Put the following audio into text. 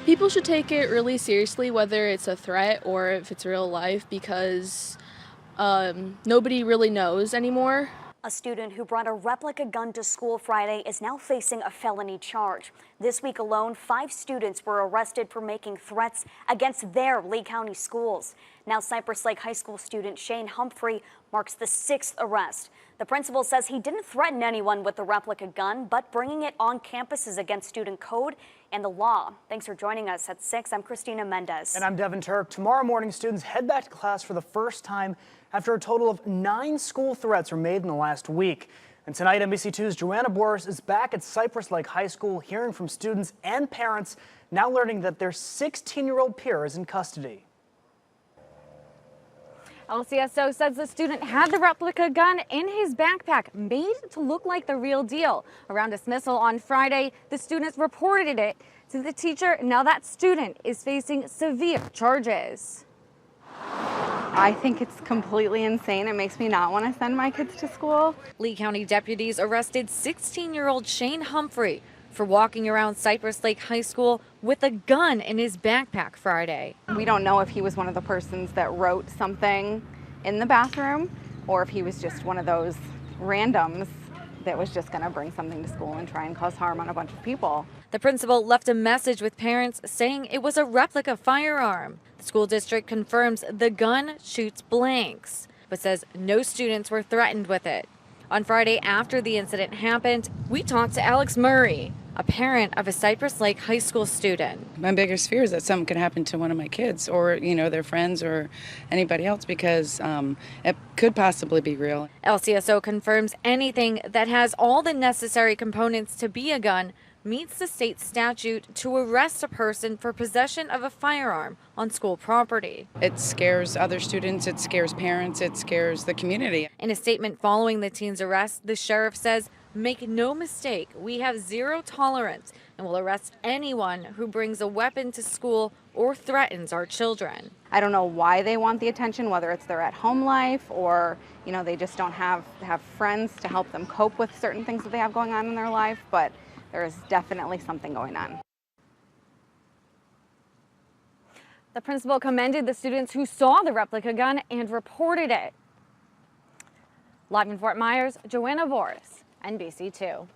People should take it really seriously, whether it's a threat or if it's real life, because nobody really knows anymore. A student who brought a replica gun to school Friday is now facing a felony charge. This week alone, 5 students were arrested for making threats against their Lee County schools. Now Cypress Lake High School student Shane Humphrey marks the 6th arrest. The principal says he didn't threaten anyone with the replica gun, but bringing it on campus is against student code and the law. Thanks for joining us at 6. I'm Christina Mendez. And I'm Devin Turk. Tomorrow morning, students head back to class for the first time after a total of 9 school threats were made in the last week. And tonight, NBC2's Joanna Boris is back at Cypress Lake High School, hearing from students and parents, now learning that their 16-year-old peer is in custody. LCSO says the student had the replica gun in his backpack, made to look like the real deal. Around dismissal on Friday, the students reported it to the teacher. Now that student is facing severe charges. I think it's completely insane. It makes me not want to send my kids to school. Lee County deputies arrested 16-year-old Shane Humphrey for walking around Cypress Lake High School with a gun in his backpack Friday. We don't know if he was one of the persons that wrote something in the bathroom or if he was just one of those randoms that was just going to bring something to school and try and cause harm on a bunch of people. The principal left a message with parents saying it was a replica firearm. The school district confirms the gun shoots blanks, but says no students were threatened with it. On Friday, after the incident happened, we talked to Alex Murray, a parent of a Cypress Lake High School student. My biggest fear is that something could happen to one of my kids or, their friends or anybody else because it could possibly be real. LCSO confirms anything that has all the necessary components to be a gun meets the state statute to arrest a person for possession of a firearm on school property. It scares other students, it scares parents, it scares the community. In a statement following the teen's arrest, the sheriff says, "Make no mistake, we have zero tolerance and will arrest anyone who brings a weapon to school or threatens our children." I don't know why they want the attention, whether it's their at-home life or, they just don't have friends to help them cope with certain things that they have going on in their life, but there is definitely something going on. The principal commended the students who saw the replica gun and reported it. Live in Fort Myers, Joanna Boris, NBC2.